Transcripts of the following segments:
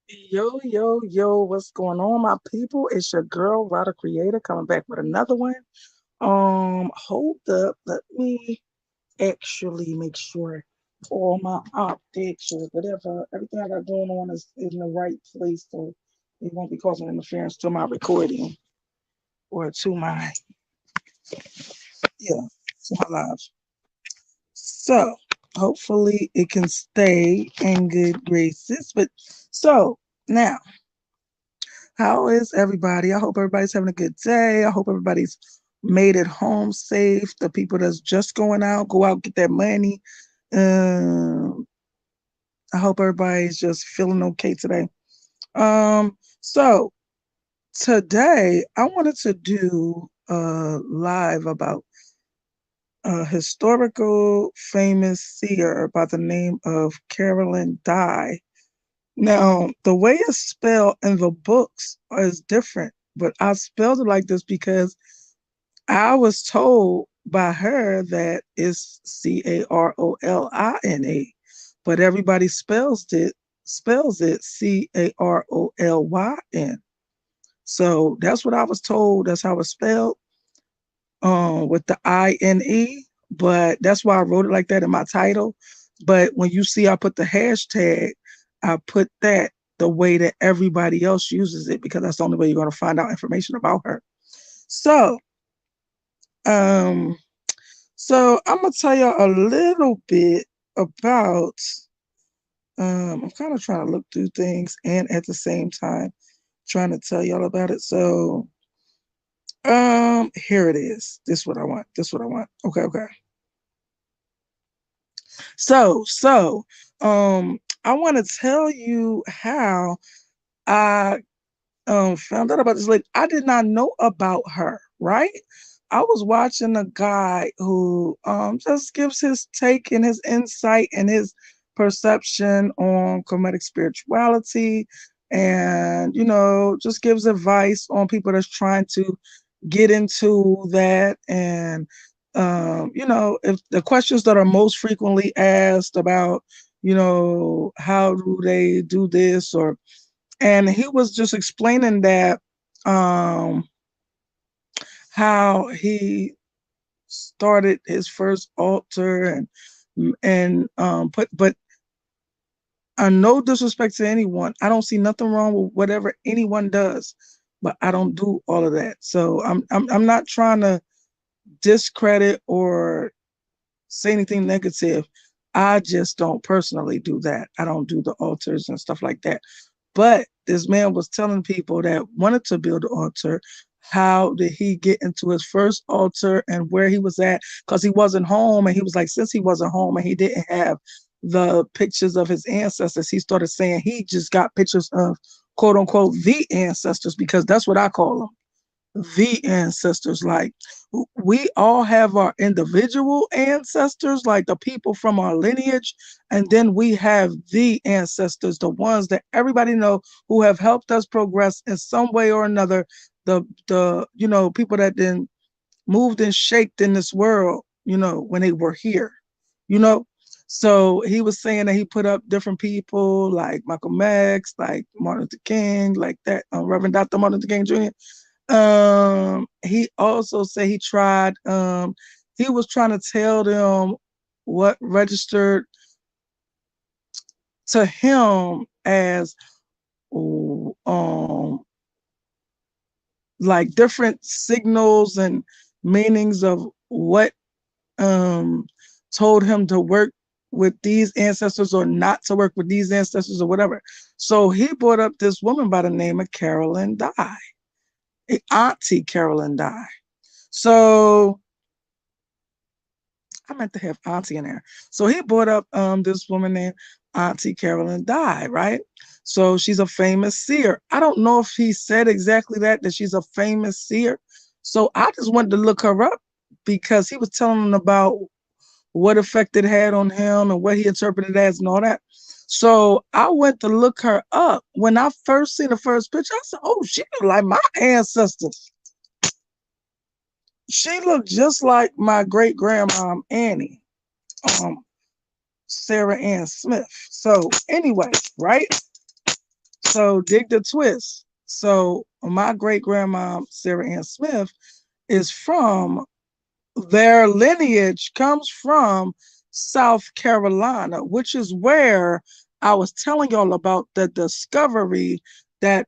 Yo, yo, yo, what's going on, my people? It's your girl, Rada Creator, coming back with another one. Hold up, let me actually make sure all my optics or whatever, everything I got going on is in the right place so it won't be causing interference to my recording or to my, yeah, to my live. So hopefully it can stay in good graces. But so now, how is everybody? I hope everybody's having a good day. I hope everybody's made it home safe. The people that's just going out, go out, get that money. Um, I hope everybody's just feeling okay today. So today I wanted to do a live about a historical famous seer by the name of Carolyn Dye. Now, the way it's spelled in the books is different, but I spelled it like this because I was told by her that it's Carolina, but everybody spells it Carolyn. So that's what I was told. That's how it's spelled, with the INE. But that's why I wrote it like that in my title. But when you see I put the hashtag, I put that the way that everybody else uses it because that's the only way you're going to find out information about her. So, um, so I'm gonna tell you a little bit about. I'm kind of trying to look through things and at the same time trying to tell y'all about it. So, here it is. This is what I want. This is what I want. Okay, okay. So, I want to tell you how I found out about this lady. I did not know about her, right? I was watching a guy who just gives his take and his insight and his perception on Kemetic spirituality and, just gives advice on people that's trying to get into that. And, if the questions that are most frequently asked about, how do they do this, or and he was just explaining that um how he started his first altar and but no disrespect to anyone, I don't see nothing wrong with whatever anyone does, but I don't do all of that. So I'm not trying to discredit or say anything negative. I just don't personally do that. I don't do the altars and stuff like that. But this man was telling people that wanted to build an altar, how did he get into his first altar and where he was at, because he wasn't home. And he was like, since he wasn't home and he didn't have the pictures of his ancestors, he started saying he just got pictures of quote unquote the ancestors, because that's what I call them, the ancestors. Like, we all have our individual ancestors, like the people from our lineage, and then we have the ancestors, the ones that everybody know who have helped us progress in some way or another. The people that then moved and shaped in this world, when they were here, you know. So he was saying that he put up different people like Malcolm X, like Martin Luther King, like that, Reverend Dr. Martin Luther King Jr. He also said he was trying to tell them what registered to him as um like different signals and meanings of what um told him to work with these ancestors or not to work with these ancestors or whatever. So he brought up this woman by the name of Carolyn Dye, Auntie Carolyn Dye. So I meant to have Auntie in there. So he brought up this woman named Auntie Carolyn Dye, right? So she's a famous seer. I don't know if he said exactly that she's a famous seer. So I just wanted to look her up because he was telling them about what effect it had on him and what he interpreted it as and all that. So I went to look her up. When I first seen the first picture, I said, "Oh, she look like my ancestors." She looked just like my great grandma Annie, um, Sarah Ann Smith. So anyway, right? So dig the twist. So my great grandma Sarah Ann Smith is from, their lineage comes from South Carolina, which is where I was telling y'all about the discovery that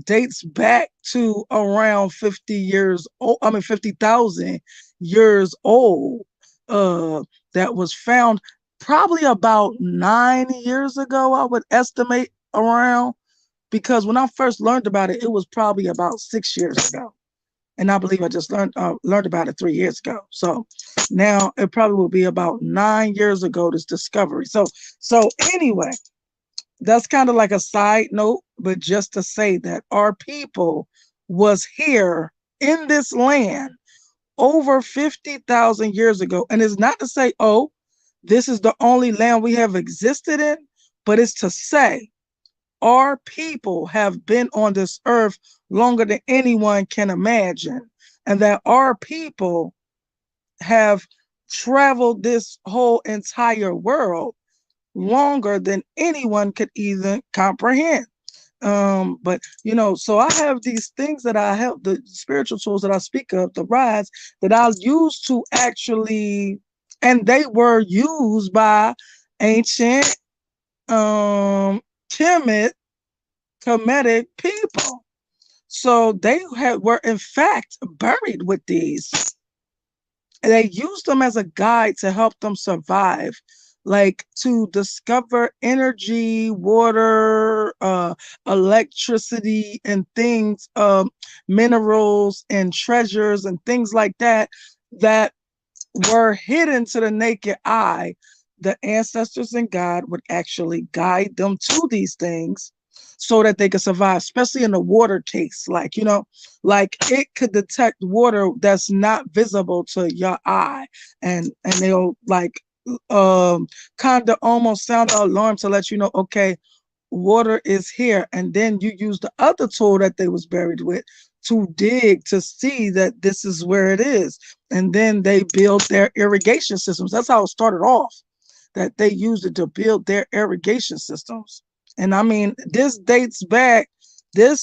dates back to around 50 years old. I mean, 50,000 years old. Uh, that was found probably about 9 years ago, I would estimate around, because when I first learned about it, it was probably about 6 years ago, and I believe I just learned about it 3 years ago. So now it probably will be about 9 years ago, this discovery. So anyway, that's kind of like a side note, but just to say that our people was here in this land over 50,000 years ago. And it's not to say, oh, this is the only land we have existed in, but it's to say our people have been on this earth longer than anyone can imagine, and that our people have traveled this whole entire world longer than anyone could even comprehend. But so I have these things that I help, the spiritual tools that I speak of, the rides that I'll use to actually, and they were used by ancient, timid, Kemetic people. So were in fact buried with these. And they used them as a guide to help them survive, like to discover energy, water, electricity, and things, minerals and treasures and things like that, that were hidden to the naked eye. The ancestors and God would actually guide them to these things so that they could survive, especially in the water case. Like, like it could detect water that's not visible to your eye. And they'll like kind of almost sound an alarm to let you know, okay, water is here. And then you use the other tool that they was buried with to dig to see that this is where it is. And then they build their irrigation systems. That's how it started off, that they used it to build their irrigation systems. And I mean, this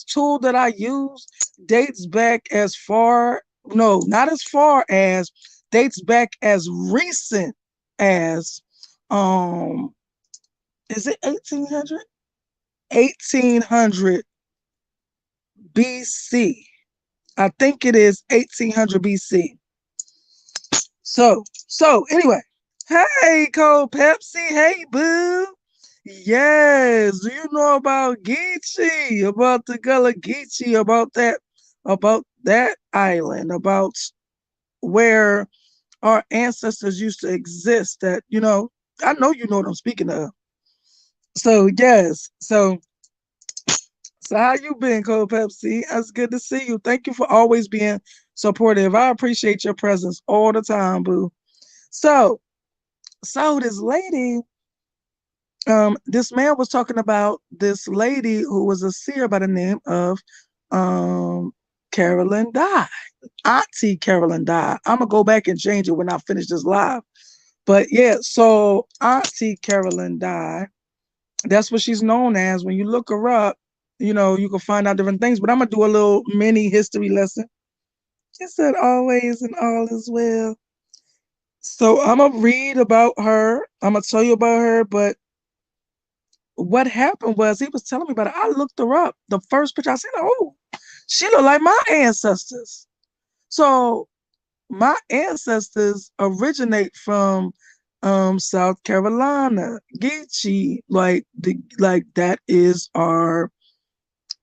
tool that I use dates back as far, no, not as far as, dates back as recent as, is it 1800? 1800 BC. I think it is 1800 BC. So anyway, hey, Cold Pepsi, hey, boo. Yes, do you know about Geechee, about the Gullah Geechee, about that island, about where our ancestors used to exist? That I know you know what I'm speaking of. So yes, so how you been, Cold Pepsi? It's good to see you. Thank you for always being supportive. I appreciate your presence all the time, boo. So, so this man was talking about this lady who was a seer by the name of Carolyn Dye. Auntie Carolyn Dye. I'm gonna go back and change it when I finish this live. But yeah, so Auntie Carolyn Dye, that's what she's known as. When you look her up, you can find out different things. But I'm gonna do a little mini history lesson. She said always and all is well. So I'm gonna read about her. I'm gonna tell you about her. But what happened was, he was telling me about it. I looked her up. The first picture I said, oh, she looked like my ancestors. So my ancestors originate from South Carolina, Geechee, like that is our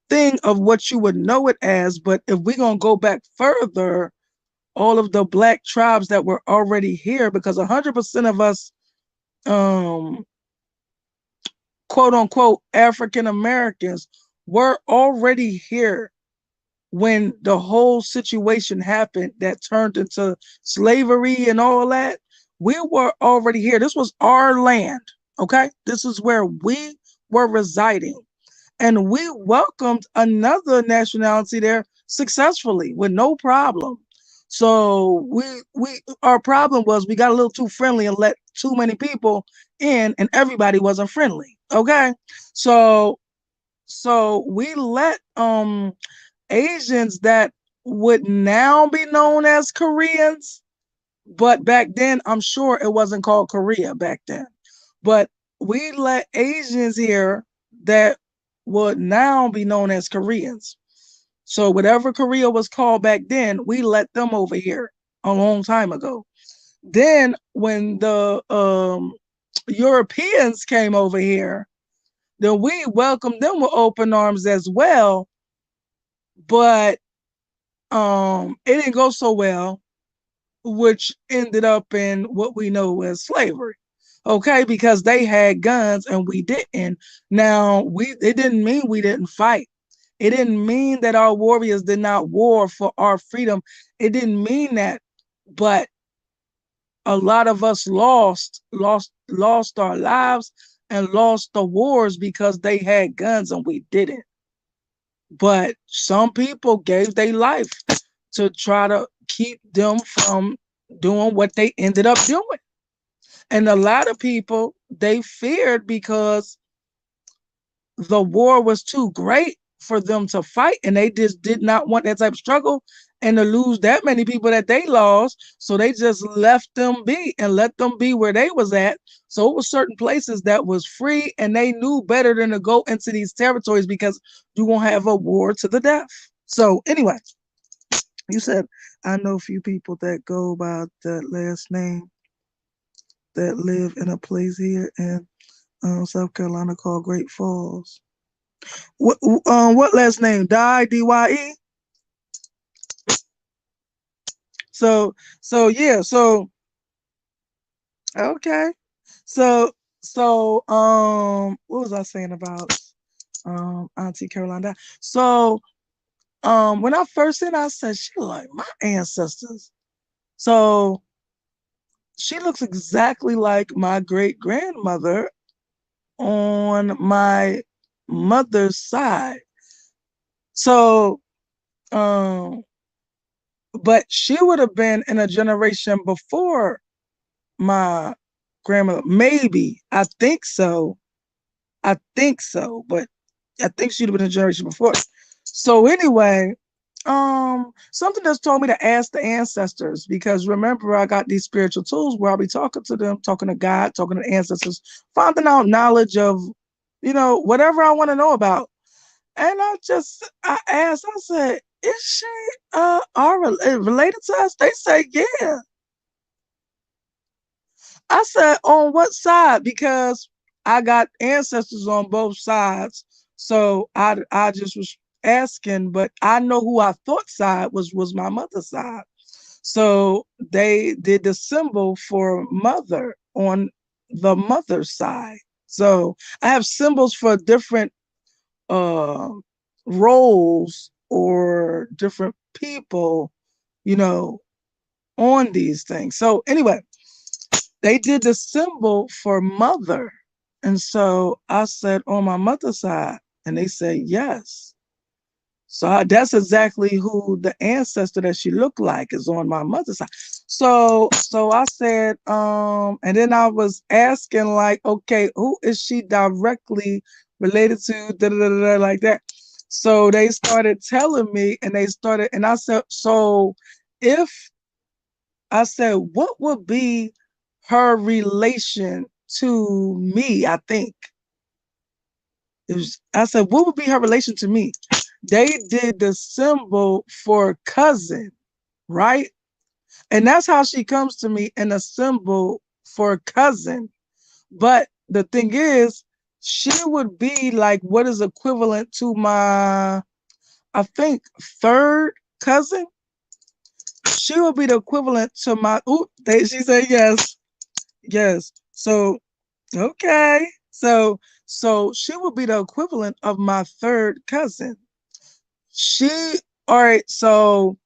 thing of what you would know it as. But if we're gonna go back further, all of the black tribes that were already here, because 100% of us, um, quote unquote, African Americans were already here when the whole situation happened that turned into slavery and all that. We were already here. This was our land. Okay. This is where we were residing. And we welcomed another nationality there successfully with no problem. So we our problem was we got a little too friendly and let too many people in, and everybody wasn't friendly. Okay. So So we let Asians that would now be known as Koreans, but back then I'm sure it wasn't called Korea back then. But we let Asians here that would now be known as Koreans. So whatever Korea was called back then, we let them over here a long time ago. Then when the Europeans came over here, then we welcomed them with open arms as well. But it didn't go so well, which ended up in what we know as slavery. Okay, because they had guns and we didn't. Now it didn't mean we didn't fight. It didn't mean that our warriors did not war for our freedom. It didn't mean that. But a lot of us lost our lives and lost the wars because they had guns and we didn't. But some people gave their life to try to keep them from doing what they ended up doing. And a lot of people, they feared because the war was too great for them to fight, and they just did not want that type of struggle and to lose that many people that they lost. So they just left them be and let them be where they was at. So it was certain places that was free, and they knew better than to go into these territories because you won't have a war to the death. So anyway, you said I know a few people that go by that last name that live in a place here in South Carolina called Great Falls. What last name? Dye. So okay. So what was I saying about Auntie Carolina? So when I first seen her, I said she like my ancestors. So she looks exactly like my great grandmother on my mother's side. So um but she would have been in a generation before my grandmother. Maybe. I think so. I think so. But I think she'd have been a generation before. So anyway, something just told me to ask the ancestors because remember I got these spiritual tools where I'll be talking to them, talking to God, talking to the ancestors, finding out knowledge of, whatever I want to know about. And I asked, I said, is she related to us? They say, yeah. I said, on what side? Because I got ancestors on both sides. So I just was asking, but I know who I thought side was my mother's side. So they did the symbol for mother on the mother's side. So I have symbols for different uh roles or different people, you know, on these things. So anyway, they did the symbol for mother. And so I said, on my mother's side. And they said, yes. So that's exactly who the ancestor that she looked like is on my mother's side. So I said, and then I was asking, like, okay, who is she directly related to? Da, da, da, da, like that. So they started telling me, and I said, so if I said, what would be her relation to me? I think I said, what would be her relation to me? They did the symbol for cousin, right? And that's how she comes to me in a symbol for cousin. But the thing is, she would be like what is equivalent to my, I think, third cousin. She would be the equivalent to my, she said yes. Yes. So, okay. So she would be the equivalent of my third cousin. She, all right. So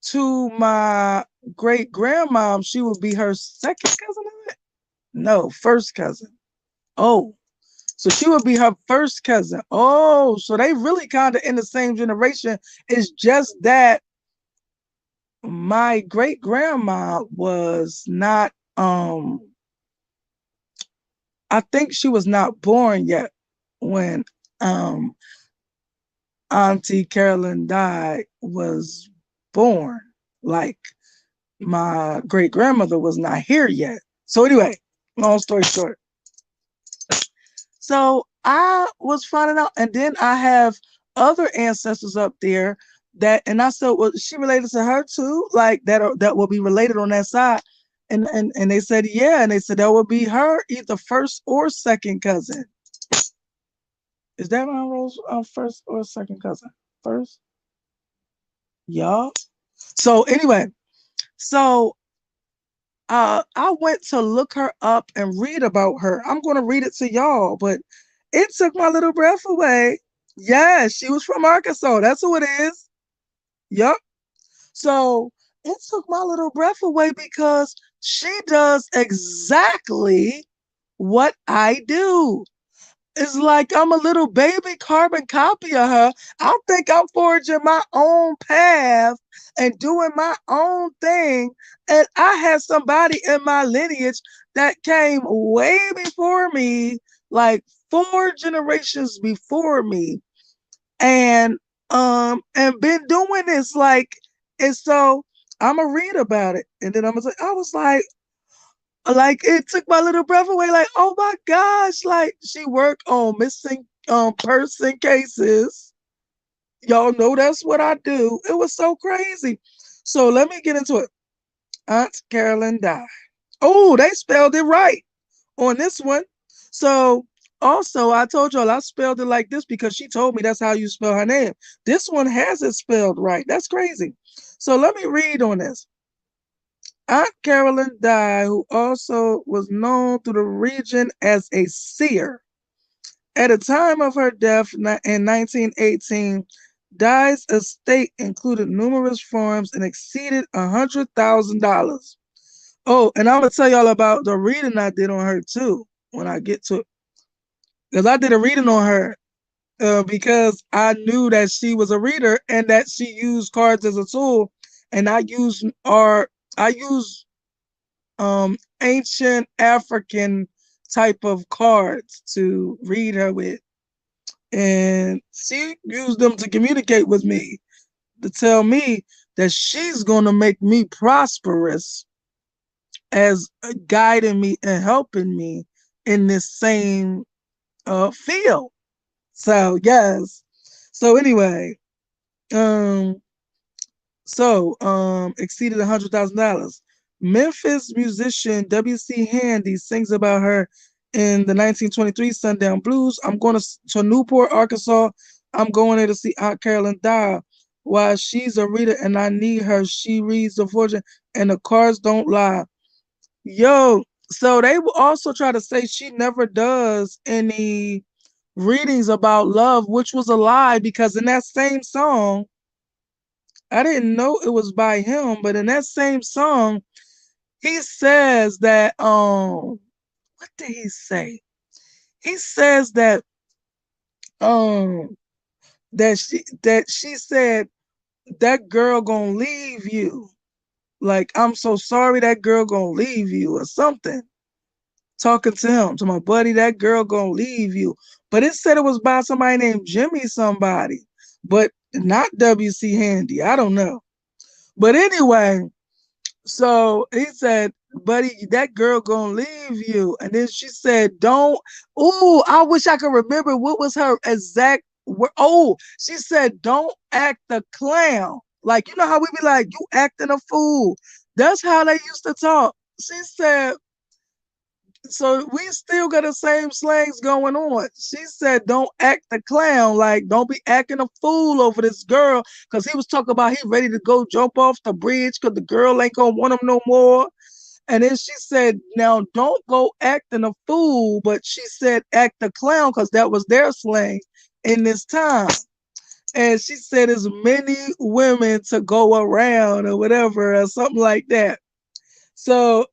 to my great grandmom, she would be her second cousin. No, first cousin. Oh, so she would be her first cousin. Oh, so they really kind of in the same generation. It's just that my great grandma was not I think she was not born yet when um, Auntie Carolyn died was born. Like my great grandmother was not here yet. So anyway, long story short. So I was finding out, and then I have other ancestors up there that, and I said, well, she related to her too, like that will be related on that side. And they said, yeah, and they said that would be her either first or second cousin. Is that my Rose first or second cousin? First, y'all. So anyway, so I went to look her up and read about her. I'm going to read it to y'all, but it took my little breath away. Yeah, she was from Arkansas. That's who it is. Yup. So it took my little breath away because she does exactly what I do. It's like I'm a little baby carbon copy of her. I think I'm forging my own path and doing my own thing. And I had somebody in my lineage that came way before me, like 4 generations before me, and been doing this. And so I'm gonna read about it. And then I was like it took my little breath away, like, oh my gosh, like she worked on missing person cases. Y'all know that's what I do. It was so crazy. So let me get into it. Aunt Carolyn died. Oh, they spelled it right on this one. So also I told y'all I spelled it like this because she told me that's how you spell her name. This one has it spelled right. That's crazy. So let me read on this. Aunt Carolyn died, who also was known through the region as a seer. At the time of her death in 1918, Dye's estate included numerous farms and exceeded $100,000. Oh, and I'm gonna tell y'all about the reading I did on her too when I get to it, because I did a reading on her because I knew that she was a reader and that she used cards as a tool, and I use ancient African type of cards to read her with. And she used them to communicate with me, to tell me that she's going to make me prosperous as guiding me and helping me in this same field. So, yes. So, anyway, um, exceeded $100,000. Memphis musician W.C. Handy sings about her in the 1923 Sundown Blues. I'm going to Newport, Arkansas. I'm going there to see Aunt Carolyn die. While she's a reader and I need her, she reads the fortune and the cards don't lie. Yo, so they will also try to say she never does any readings about love, which was a lie because in that same song, I didn't know it was by him, but in that same song, he says that what did he say? He says um that she said that girl gonna leave you. Like, I'm so sorry that girl gonna leave you or something. Talking to him, to my buddy, that girl gonna leave you. But it said it was by somebody named Jimmy somebody, but not W.C. Handy. I don't know. But anyway, so he said, buddy, that girl gonna leave you. And then she said, don't. Oh, I wish I could remember what was her exact word. Oh, she said, don't act the clown. Like, you know how we be like, you acting a fool. That's how they used to talk. She said, so we still got the same slangs going on. She said, don't act the clown, like don't be acting a fool over this girl. Cause he was talking about he ready to go jump off the bridge because the girl ain't gonna want him no more. And then she said, now don't go acting a fool, but she said act the clown because that was their slang in this time. And she said as many women to go around or whatever or something like that. So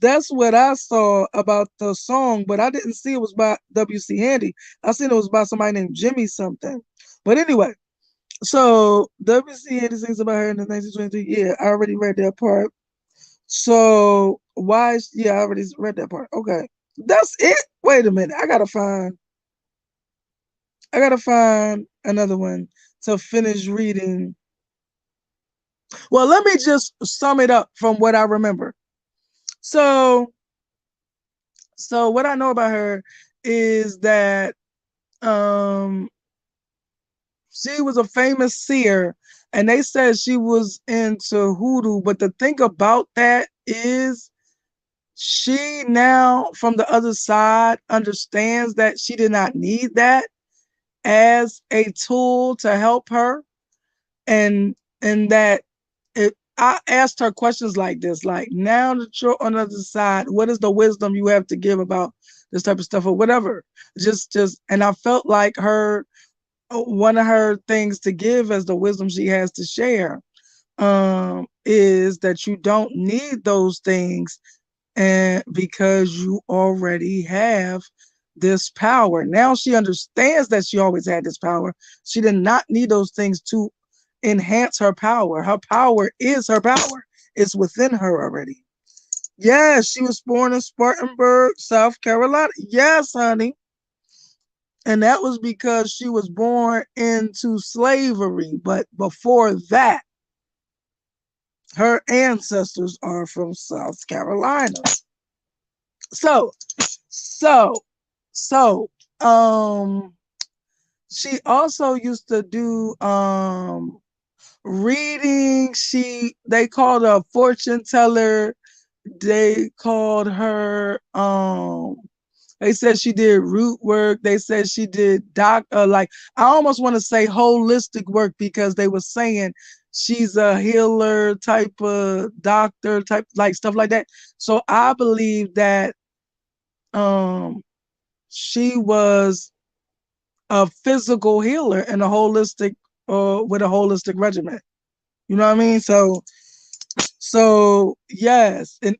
that's what I saw about the song, but I didn't see it was by W.C. Handy. I seen it was by somebody named Jimmy something. But anyway, so W.C. Handy sings about her in the 1923. Yeah, I already read that part. So yeah, I already read that part. Okay. That's it. Wait a minute. I gotta find. I gotta find another one to finish reading. Well, let me just sum it up from what I remember. So, so what I know about her is that um she was a famous seer, and they said she was into hoodoo. But the thing about that is, she now, from the other side, understands that she did not need that as a tool to help her, and that I asked her questions like this, like, now that you're on the other side, what is the wisdom you have to give about this type of stuff or whatever? Just, and I felt like her, one of her things to give as the wisdom she has to share, is that you don't need those things, and because you already have this power. Now she understands that she always had this power. She did not need those things to enhance her power. Her power is her power. It's within her already. Yes, she was born in Spartanburg, South Carolina. Yes, honey. And that was because she was born into slavery. But before that, her ancestors are from South Carolina. So, so, so, she also used to do reading. They called her a fortune teller. They called her they said she did root work. They said she did like, I almost want to say holistic work, because they were saying she's a healer type of doctor type, like stuff like that. So I believe that um she was a physical healer and a holistic, with a holistic regimen. You know what I mean? So yes, and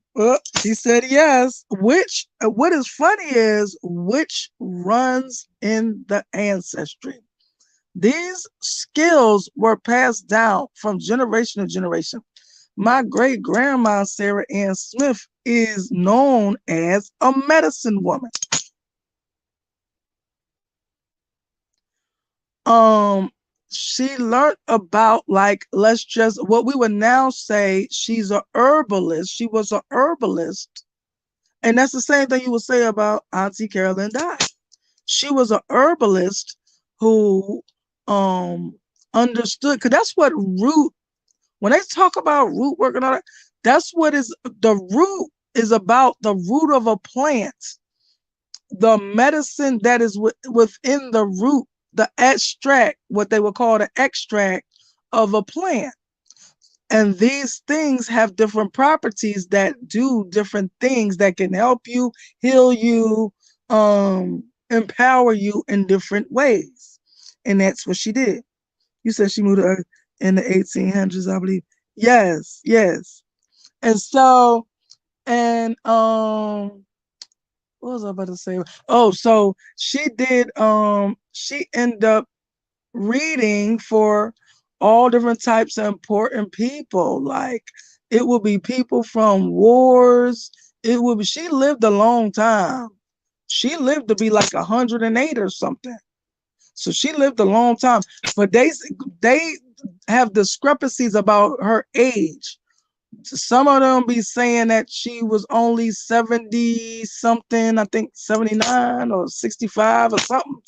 he said yes. Which what is funny is which runs in the ancestry. These skills were passed down from generation to generation. My great grandma Sarah Ann Smith is known as a medicine woman. um she learned about, like, let's just what we would now say, she's a herbalist. She was a herbalist, and that's the same thing you would say about Auntie Carolyn Dye. She was a herbalist who um understood, because that's what root, when they talk about root work and all that, that's what is the root, is about the root of a plant, the medicine that is within the root, the extract, what they would call the extract of a plant. And these things have different properties that do different things that can help you, heal you, empower you in different ways. And that's what she did. You said she moved in the 1800s, I believe. Yes, yes. And so, and what was I about to say? Oh, so she ended up reading for all different types of important people. Like, it would be people from wars. It would be, she lived a long time. She lived to be like 108 or something. So she lived a long time. But they have discrepancies about her age. Some of them be saying that she was only 70 something, I think 79 or 65 or something.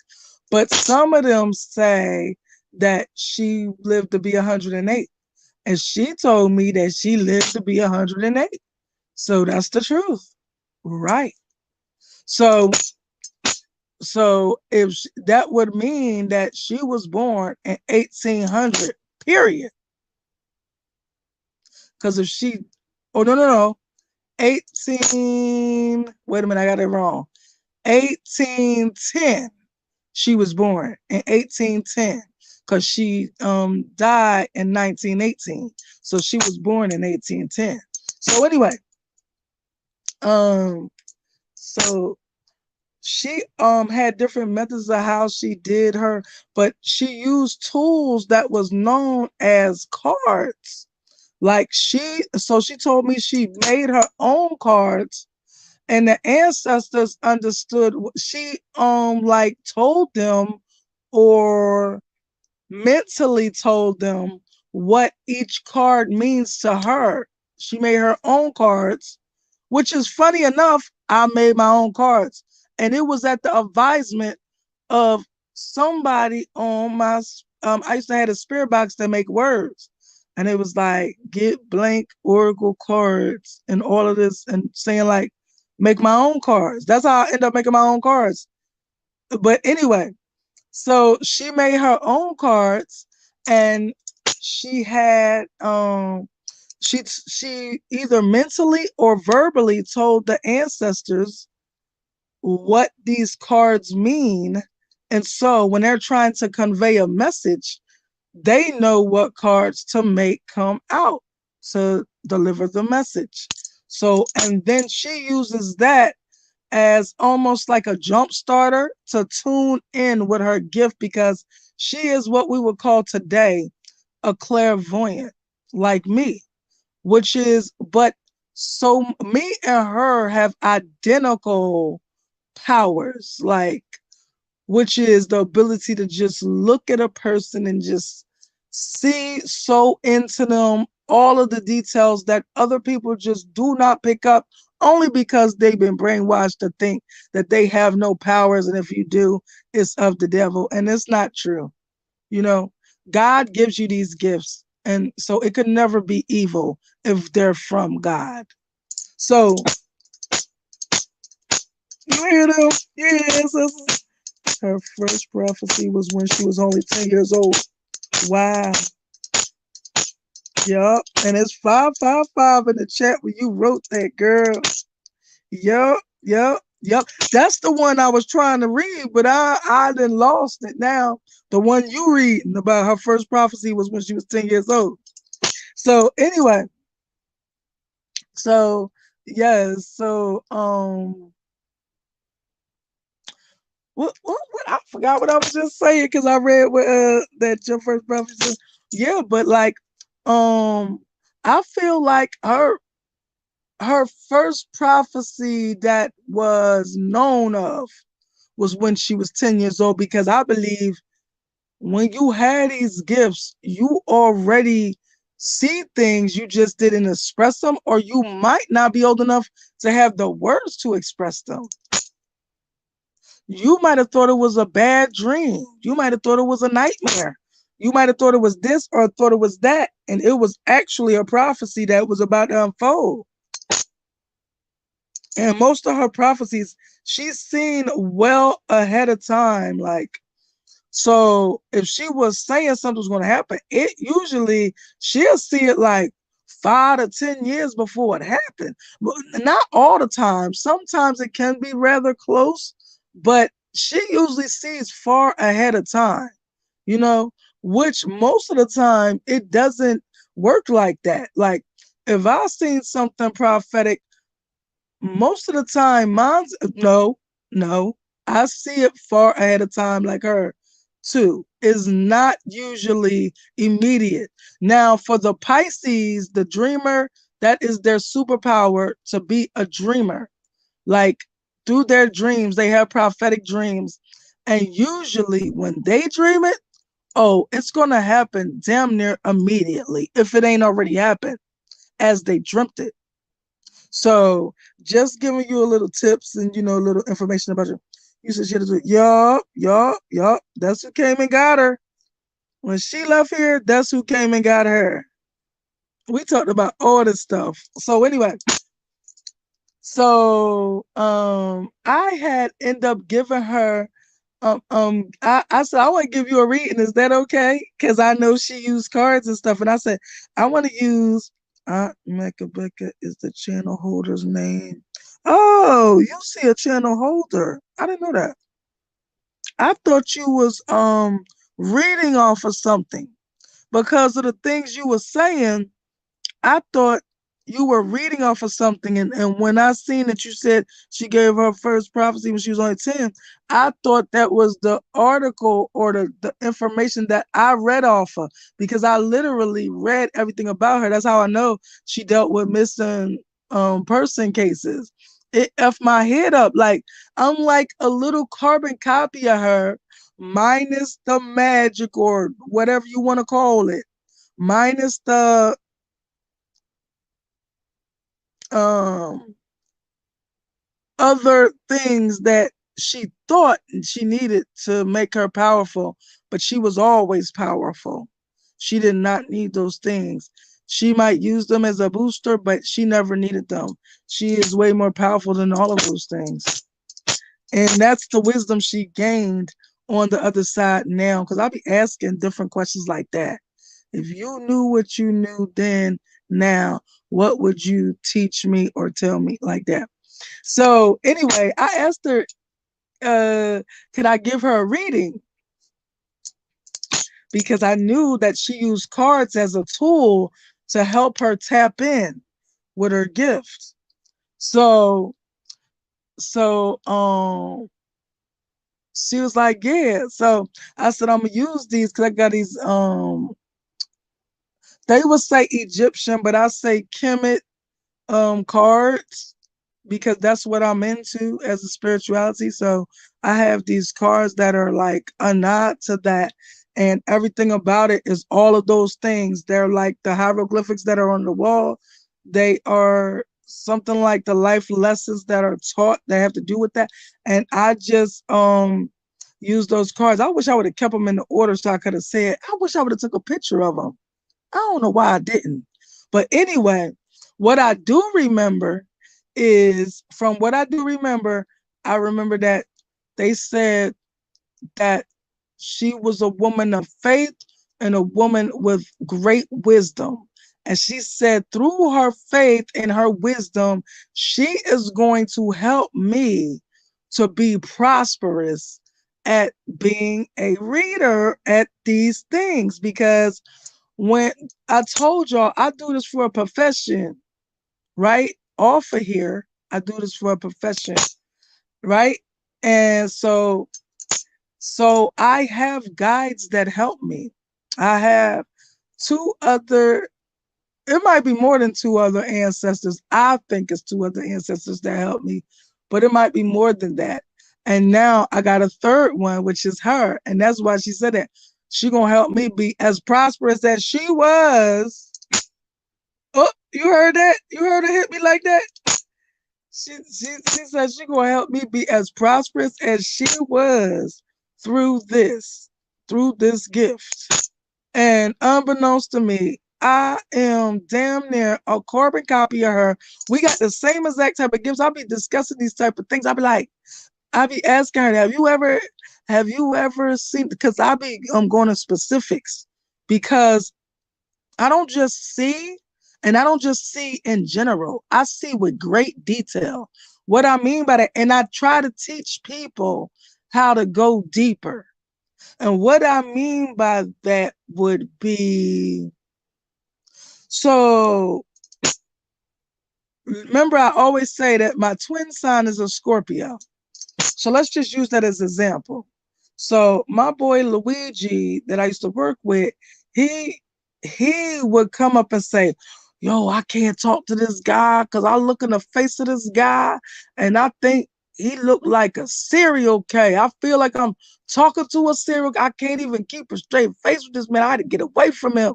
But some of them say that she lived to be 108. And she told me that she lived to be 108. So that's the truth. Right. So if that would mean that she was born in 1800, period. Because if she, oh, no, 18, wait a minute, I got it wrong. 1810, she was born in 1810, because she died in 1918. So she was born in 1810. So anyway, um, so she had different methods of how she did her, but she used tools that was known as cards. Like, she told me she made her own cards, and the ancestors understood. She like told them or mentally told them what each card means to her. She made her own cards, which is funny enough. I made my own cards, and it was at the advisement of somebody on my. I used to have a spirit box that make words, and it was like get blank oracle cards and all of this, and saying like make my own cards. That's how I end up making my own cards. But anyway, so she made her own cards, and she had she either mentally or verbally told the ancestors what these cards mean. And so when they're trying to convey a message, they know what cards to make come out to deliver the message. So, and then she uses that as almost like a jump starter to tune in with her gift, because she is what we would call today a clairvoyant, like me, which is, but so me and her have identical powers, like, which is the ability to just look at a person and just see so into them all of the details that other people just do not pick up, only because they've been brainwashed to think that they have no powers, and if you do, it's of the devil. And it's not true. You know, God gives you these gifts, and so it could never be evil if they're from God. So you hear them? Yes. Her first prophecy was when she was only 10 years old. Wow. Yup. And it's 555 in the chat when you wrote that, girl. Yup. That's the one I was trying to read, but I done lost it now. The one you reading about her first prophecy was when she was 10 years old. So anyway, so yes, so what I forgot what I was just saying because I read what that your first prophecy. Yeah, but like um I feel like her first prophecy that was known of was when she was 10 years old, because I believe when you had these gifts, you already see things, you just didn't express them, or you might not be old enough to have the words to express them. You might have thought it was a bad dream. You might have thought it was a nightmare. You might have thought it was this or thought it was that. And it was actually a prophecy that was about to unfold. And most of her prophecies, she's seen well ahead of time. Like, so if she was saying something's going to happen, it usually she'll see it like 5 to 10 years before it happened. But not all the time. Sometimes it can be rather close, but she usually sees far ahead of time, you know, which most of the time it doesn't work like that. Like if I seen something prophetic, most of the time mine's no, I see it far ahead of time like her too. Is not usually immediate. Now for the Pisces, the dreamer, that is their superpower, to be a dreamer. Like through their dreams, they have prophetic dreams. And usually when they dream it, oh, it's gonna happen damn near immediately if it ain't already happened as they dreamt it. So just giving you a little tips and a little information about you. You said she had to do it. Yup. That's who came and got her. When she left here, that's who came and got her. We talked about all this stuff. So anyway, so I had end up giving her I said I want to give you a reading. Is that okay? Because I know she used cards and stuff, and I said I want to use Aunt Becca is the channel holder's name. Oh, you see a channel holder. I didn't know that. I thought you was reading off of something because of the things you were saying. I thought you were reading off of something, and when I seen that you said she gave her first prophecy when she was only 10, I thought that was the article or the information that I read off of, because I literally read everything about her. That's how I know she dealt with missing person cases. It effed my head up. Like I'm like a little carbon copy of her, minus the magic or whatever you want to call it, minus the um other things that she thought she needed to make her powerful, but she was always powerful. She did not need those things. She might use them as a booster, but she never needed them. She is way more powerful than all of those things. And that's the wisdom she gained on the other side now. Because I'll be asking different questions like that. If you knew what you knew then, now, what would you teach me or tell me like that? So anyway, I asked her, could I give her a reading? Because I knew that she used cards as a tool to help her tap in with her gift. So, so she was like, yeah. So I said, I'm gonna use these because I got these they would say Egyptian, but I say Kemet cards because that's what I'm into as a spirituality. So I have these cards that are like a nod to that. And everything about it is all of those things. They're like the hieroglyphics that are on the wall. They are something like the life lessons that are taught that have to do with that. And I just use those cards. I wish I would have kept them in the order so I could have said, I wish I would have took a picture of them. I don't know why I didn't. But anyway, what I do remember is from what I do remember, I remember that they said that she was a woman of faith and a woman with great wisdom. And she said, through her faith and her wisdom, she is going to help me to be prosperous at being a reader at these things. Because when I told y'all I do this for a profession, right? Off of here, I do this for a profession, right? And so I have guides that help me. I have two other, it might be more than two other ancestors. I think it's two other ancestors that help me, but it might be more than that. And now I got a third one, which is her. And that's why she said that she gonna help me be as prosperous as she was. Oh, you heard that? You heard her hit me like that? She said she gonna help me be as prosperous as she was through this gift. And unbeknownst to me, I am damn near a carbon copy of her. We got the same exact type of gifts. I'll be discussing these type of things. I'll be like, I'll be asking her, have you ever seen? Because I'll be going to specifics because I don't just see, and I don't just see in general. I see with great detail. What I mean by that, and I try to teach people how to go deeper. And what I mean by that would be, so remember I always say that my twin sign is a Scorpio. So let's just use that as an example. So my boy Luigi that I used to work with, he would come up and say, yo, I can't talk to this guy because I look in the face of this guy and I think he looked like a serial K. I feel like I'm talking to a serial. I can't even keep a straight face with this man. I had to get away from him.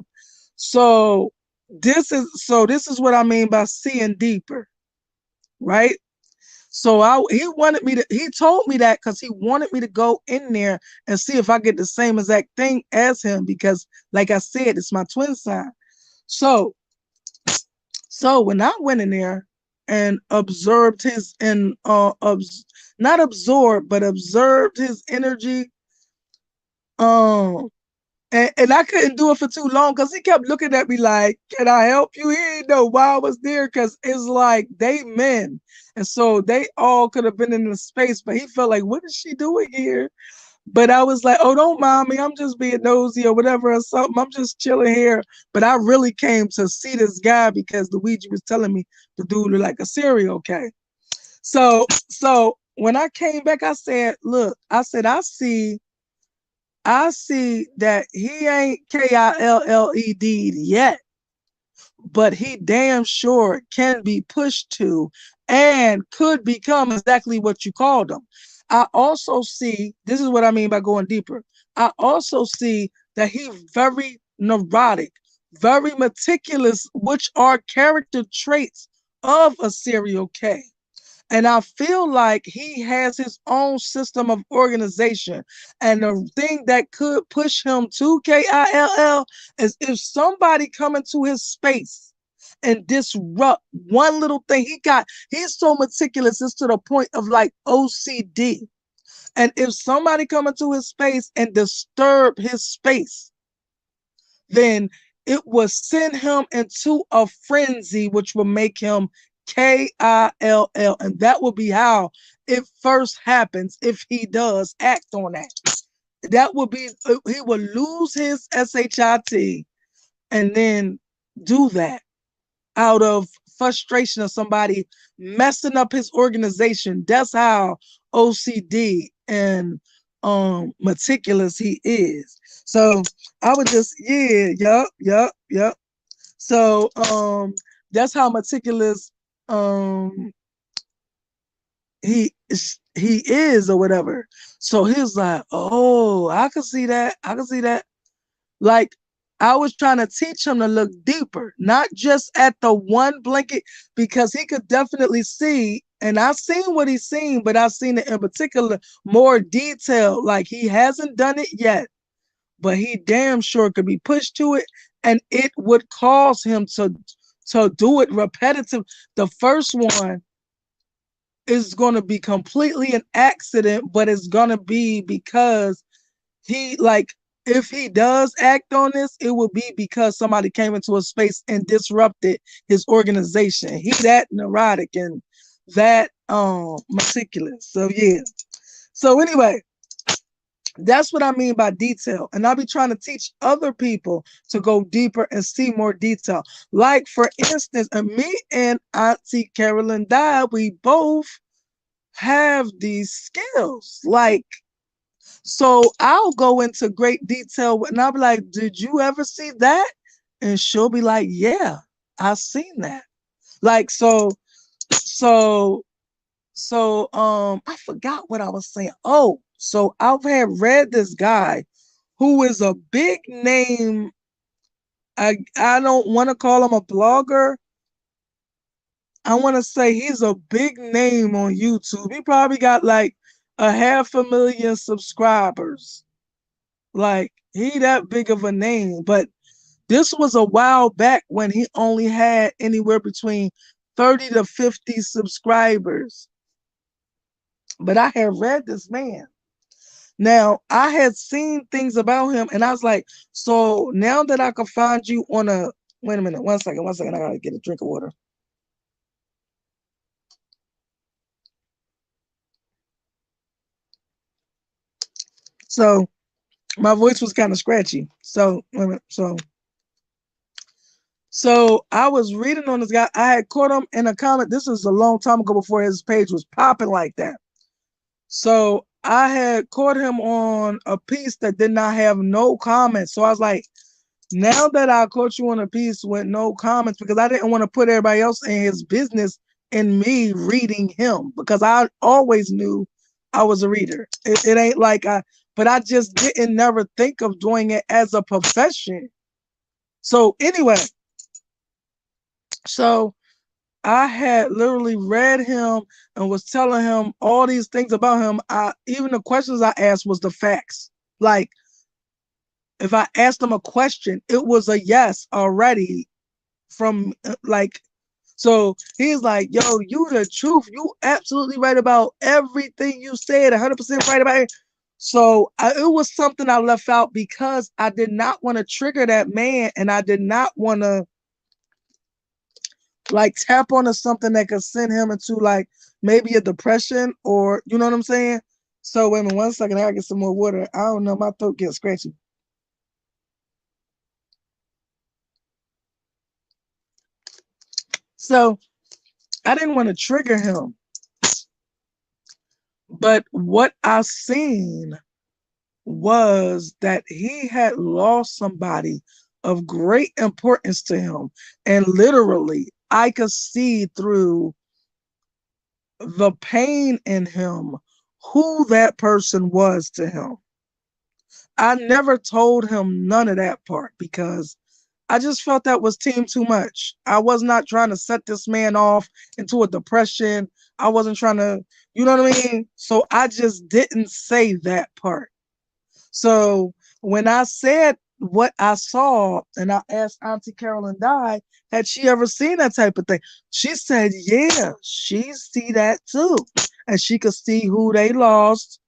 So this is what I mean by seeing deeper, right? So he told me that because he wanted me to go in there and see if I get the same exact thing as him because, like I said, it's my twin sign. So, so when I went in there and observed his and not absorbed but observed his energy, um, and I couldn't do it for too long because he kept looking at me like, can I help you? He didn't know why I was there because it's like they men. And so they all could have been in the space, but he felt like, what is she doing here? But I was like, oh, don't mind me. I'm just being nosy or whatever or something. I'm just chilling here. But I really came to see this guy because Luigi was telling me the dude looked like a serial K. So when I came back, I said, look, I see that he ain't KILLED yet, but he damn sure can be pushed to and could become exactly what you called him. I also see, this is what I mean by going deeper. I also see that he's very neurotic, very meticulous, which are character traits of a serial K. And I feel like he has his own system of organization. And the thing that could push him to KILL is if somebody come into his space and disrupt one little thing. He's so meticulous, it's to the point of like OCD. And if somebody come into his space and disturb his space, then it will send him into a frenzy, which will make him KILL. And that will be how it first happens if he does act on that. That will be, he will lose his SHIT and then do that out of frustration of somebody messing up his organization. That's how OCD and meticulous he is. So I would just, yeah, yup. So that's how meticulous um he is or whatever. So he was like, oh, I can see that. I can see that. Like, I was trying to teach him to look deeper, not just at the one blanket, because he could definitely see, and I've seen what he's seen, but I've seen it in particular more detail. Like, he hasn't done it yet, but he damn sure could be pushed to it, and it would cause him to do it repetitive. The first one is going to be completely an accident, but it's going to be because he, like, if he does act on this, it will be because somebody came into a space and disrupted his organization. He that neurotic and that meticulous. So yeah. So anyway, that's what I mean by detail. And I'll be trying to teach other people to go deeper and see more detail. Like, for instance, me and Auntie Carolyn Dye, we both have these skills. Like, so I'll go into great detail and I'll be like, did you ever see that? And she'll be like, yeah, I've seen that. Like, so, I forgot what I was saying. Oh, so I've had read this guy who is a big name. I don't want to call him a blogger. I want to say he's a big name on YouTube. He probably got like 500,000 subscribers. Like, he that big of a name. But this was a while back when he only had anywhere between 30 to 50 subscribers. But I had read this man. Now, I had seen things about him, and I was like, so now that I can find you on a, wait a minute, one second, I gotta get a drink of water. So my voice was kind of scratchy. So wait a minute, so I was reading on this guy. I had caught him in a comment. This was a long time ago before his page was popping like that. So I had caught him on a piece that did not have no comments. So I was like, now that I caught you on a piece with no comments, because I didn't want to put everybody else in his business and me reading him, because I always knew I was a reader. It ain't like but I just didn't never think of doing it as a profession. So anyway, so I had literally read him and was telling him all these things about him. Even the questions I asked was the facts. Like, if I asked him a question, it was a yes already from like, so he's like, yo, you the truth. You absolutely right about everything you said, 100% right about it. So it was something I left out because I did not want to trigger that man, and I did not want to like tap onto something that could send him into like maybe a depression, or you know what I'm saying? So wait a minute, one second, I gotta get some more water. I don't know, my throat gets scratchy. So I didn't want to trigger him. But what I seen was that he had lost somebody of great importance to him. And literally, I could see through the pain in him who that person was to him. I never told him none of that part because I just felt that was team too much. I was not trying to set this man off into a depression. I wasn't trying to, you know what I mean? So I just didn't say that part. So when I said what I saw and I asked Auntie Carolyn Di, had she ever seen that type of thing? She said, yeah, she see that too. And she could see who they lost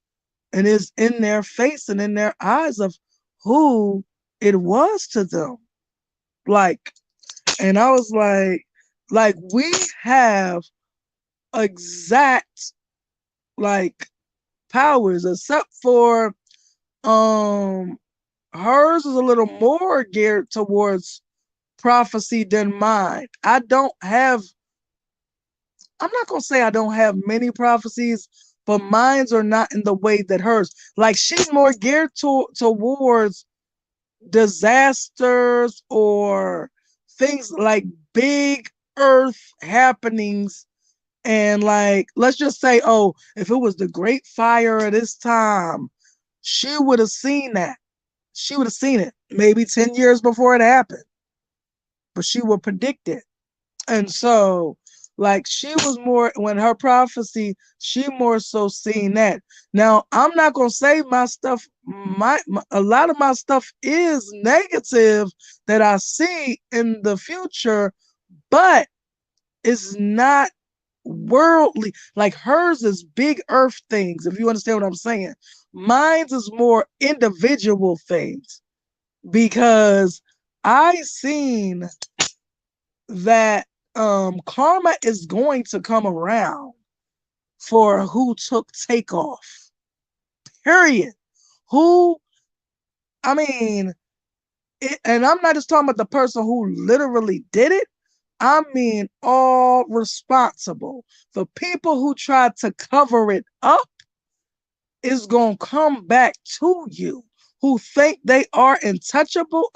and is in their face and in their eyes of who it was to them. Like, and I was like we have exact like powers except for um hers is a little more geared towards prophecy than mine. I'm not gonna say I don't have many prophecies, but mine's are not in the way that hers. Like she's more geared towards disasters or things like big earth happenings. And like, let's just say, oh, if it was the great fire at this time, she would have seen that. She would have seen it maybe 10 years before it happened, but she would predict it. And so, like, she was more, when her prophecy, she more so seen that. Now, I'm not going to say my stuff, a lot of my stuff is negative that I see in the future, but it's not worldly. Like hers is big earth things, if you understand what I'm saying. Mine's is more individual things because I seen that karma is going to come around for who took takeoff. Period. Who, I mean, and I'm not just talking about the person who literally did it. I mean, all responsible. The people who tried to cover it up is going to come back to you. Who think they are untouchable,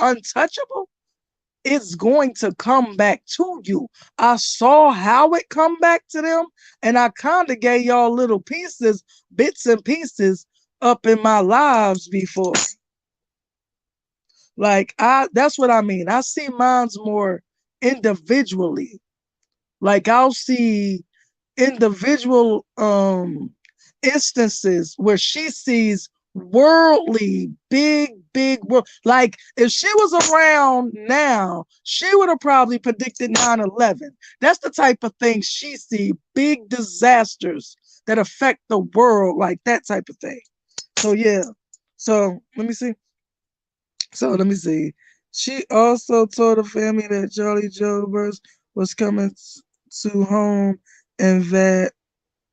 it's going to come back to you. I saw how it come back to them, and I kind of gave y'all little pieces, bits and pieces up in my lives before. Like that's what I mean. I see mine's more individually. Like I'll see individual instances where she sees worldly big world. Like if she was around now, she would have probably predicted 9/11. That's the type of thing she see, big disasters that affect the world, like that type of thing. So yeah. So let me see. She also told the family that Charlie Joe was coming to home and that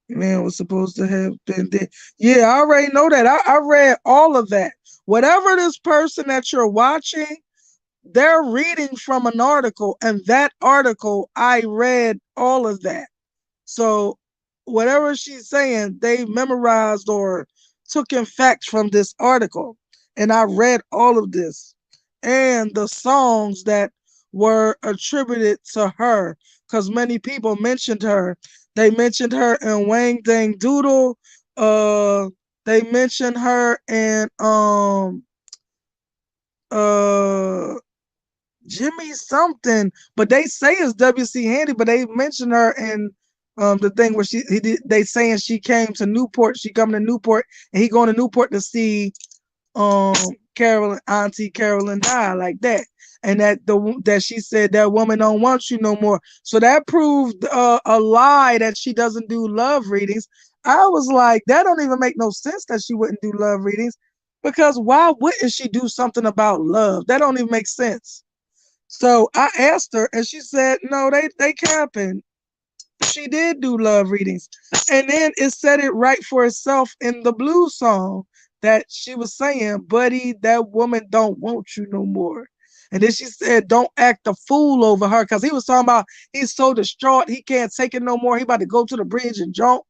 man was supposed to have been dead. Yeah, I already know that. I read all of that. Whatever this person that you're watching, they're reading from an article, and that article, I read all of that. So whatever she's saying, they memorized or took in facts from this article. And I read all of this and the songs that were attributed to her because many people mentioned her. They mentioned her in Wang Dang Doodle. They mentioned her in uh Jimmy something, but they say it's WC Handy, but they mentioned her in the thing where they saying she came to Newport, she coming to Newport, and he going to Newport to see um Auntie Carolyn die like that. And that she said that woman don't want you no more. So that proved a lie that she doesn't do love readings. I was like, that don't even make no sense that she wouldn't do love readings because why wouldn't she do something about love? That don't even make sense. So I asked her, and she said, "No, they capping. She did do love readings." And then it said it right for itself in the blues song that she was saying, "Buddy, that woman don't want you no more." And then she said, "Don't act a fool over her," because he was talking about he's so distraught he can't take it no more. He about to go to the bridge and jump.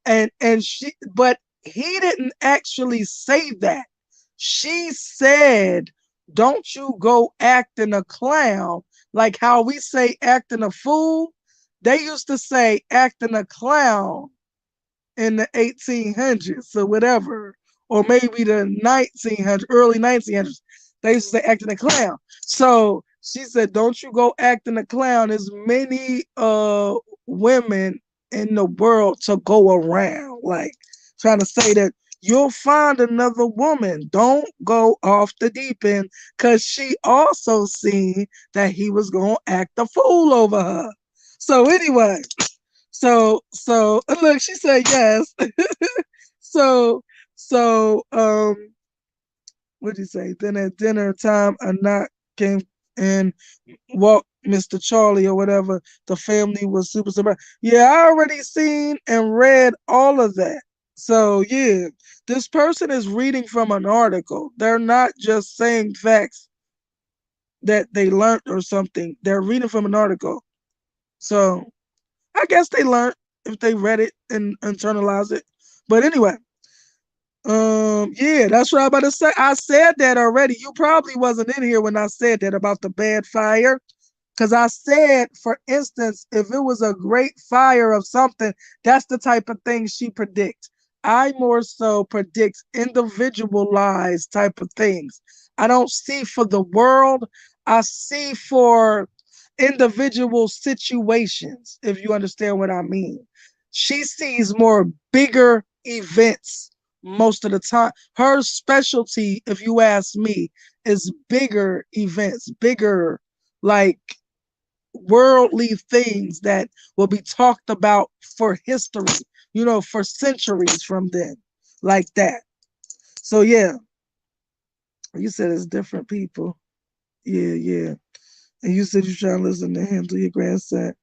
But he didn't actually say that. She said, "Don't you go acting a clown," like how we say acting a fool. They used to say acting a clown in the 1800s or whatever, or maybe the 1900s, early 1900s. They used to say acting a clown. So she said, "Don't you go acting a clown. There's many women in the world to go around." Like trying to say that you'll find another woman. Don't go off the deep end, because she also seen that he was gonna act a fool over her. So anyway, so look, she said yes. so so what did you say? Then at dinner time, a knock came and walked Mr. Charlie or whatever. The family was super surprised. Yeah, I already seen and read all of that. So yeah, this person is reading from an article. They're not just saying facts that they learned or something. They're reading from an article. So I guess they learned if they read it and internalized it. But anyway, yeah, that's what I'm about to say. I said that already. You probably wasn't in here when I said that about the bad fire. Because I said, for instance, if it was a great fire of something, that's the type of thing she predicts. I more so predict individualized type of things. I don't see for the world. I see for individual situations, if you understand what I mean. She sees more bigger events most of the time. Her specialty, if you ask me, is bigger events, bigger, like, worldly things that will be talked about for history, for centuries from then, like that. So yeah, you said it's different people. Yeah, yeah. And you said you're trying to listen to him to your grandson.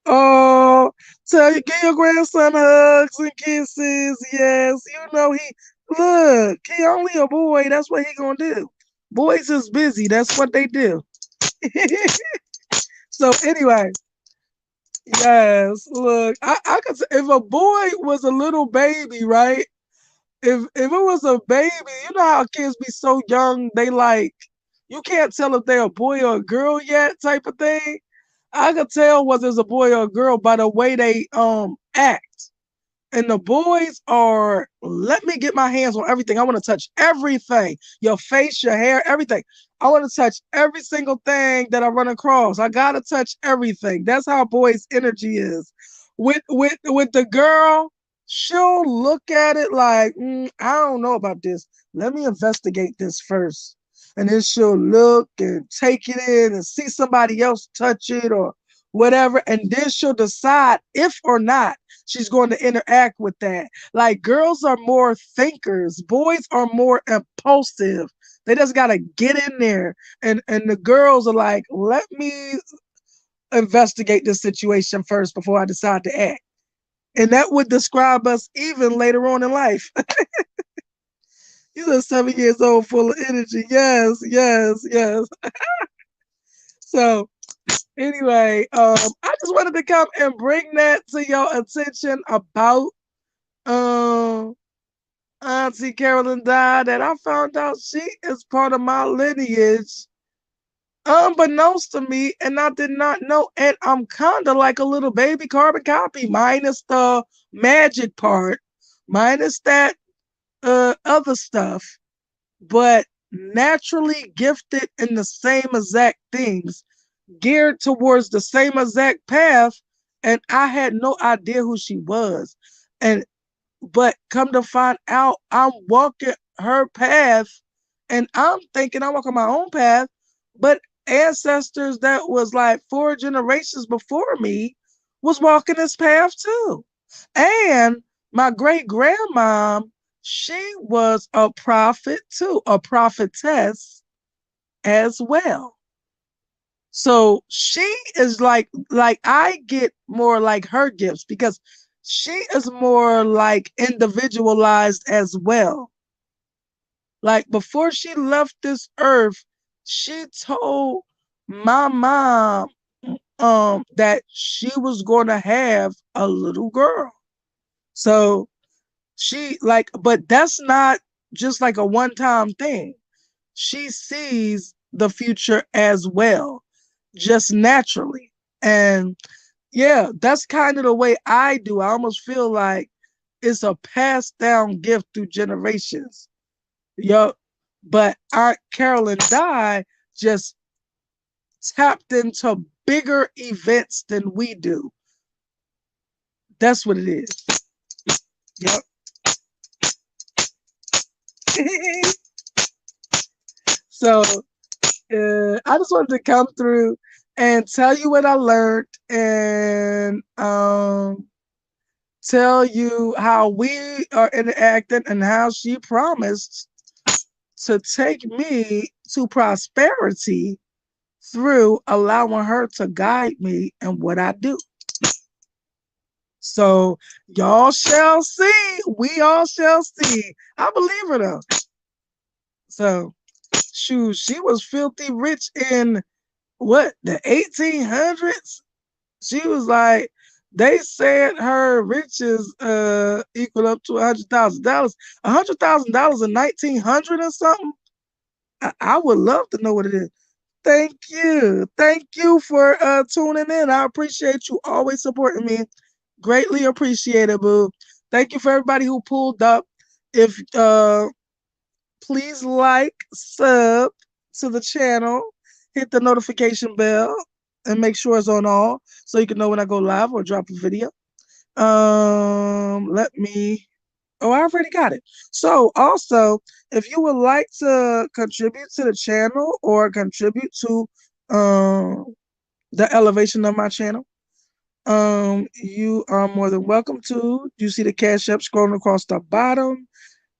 Oh, give your grandson hugs and kisses. Yes, he only a boy. That's what he gonna do. Boys is busy. That's what they do. So anyway, yes, look, I could say if a boy was a little baby, right? If it was a baby, you know how kids be so young, they like you can't tell if they're a boy or a girl yet, type of thing. I could tell whether it's a boy or a girl by the way they act. And the boys are, let me get my hands on everything. I want to touch everything. Your face, your hair, everything. I want to touch every single thing that I run across. I gotta touch everything. That's how boys' energy is. With the girl, she'll look at it like, I don't know about this. Let me investigate this first. And then she'll look and take it in and see somebody else touch it or whatever. And then she'll decide if or not she's going to interact with that. Like girls are more thinkers, boys are more impulsive. They just gotta get in there. And the girls are like, let me investigate this situation first before I decide to act. And that would describe us even later on in life. You're 7 years old, full of energy. Yes, yes, yes. So anyway, I just wanted to come and bring that to your attention about um Auntie Carolyn died, and I found out she is part of my lineage, unbeknownst to me, and I did not know. And I'm kind of like a little baby carbon copy, minus the magic part, minus that other stuff, but naturally gifted in the same exact things, geared towards the same exact path, and I had no idea who she was. And but come to find out, I'm walking her path and I'm thinking I'm walking my own path, but ancestors that was like 4 generations before me was walking this path too. And my great grandmom, she was a prophet too, a prophetess as well. So she is like I get more like her gifts because she is more like individualized as well. Like before she left this earth, she told my mom that she was going to have a little girl. So she like, but that's not just like a one-time thing. She sees the future as well, just naturally. And yeah, that's kind of the way I do. I almost feel like It's a passed down gift through generations. Yup. But Aunt Carolyn Dye just tapped into bigger events than we do. That's what it is. Yep. So I just wanted to come through and tell you what I learned and tell you how we are interacting and how she promised to take me to prosperity through allowing her to guide me in what I do. So y'all shall see. We all shall see. I believe her though. So shoot, she was filthy rich in what, the 1800s? She was like, they said her riches equal up to $100,000. $100,000 in 1900 or something. I would love to know what it is. Thank you. Thank you for tuning in. I appreciate you always supporting me. Greatly appreciated, boo. Thank you for everybody who pulled up. If please like, sub to the channel, hit the notification bell, and make sure it's on all so you can know when I go live or drop a video. Let me. Oh, I already got it. So also, if you would like to contribute to the channel or contribute to the elevation of my channel, you are more than welcome to. You see the Cash App scrolling across the bottom.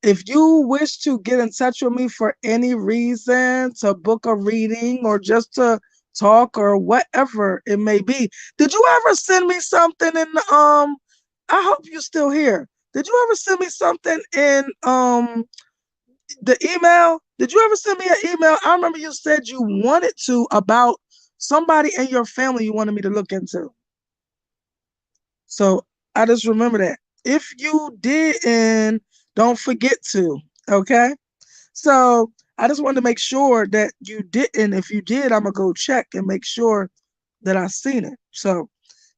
If you wish to get in touch with me for any reason, to book a reading or just to talk or whatever it may be, did you ever send me something in I hope you're still here. Did you ever send me something in the email? Did you ever send me an email? I remember you said you wanted to about somebody in your family you wanted me to look into. So I just remember that. If you didn't, don't forget to. Okay. So I just wanted to make sure that you didn't. If you did, I'm gonna go check and make sure that I seen it. So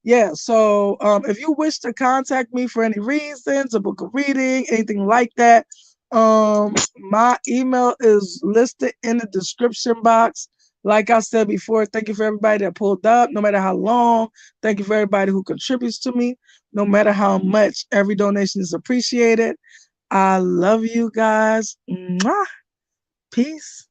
yeah. So if you wish to contact me for any reasons, a book of reading, anything like that, my email is listed in the description box. Like I said before, thank you for everybody that pulled up, no matter how long. Thank you for everybody who contributes to me, no matter how much. Every donation is appreciated. I love you guys. Mwah. Peace.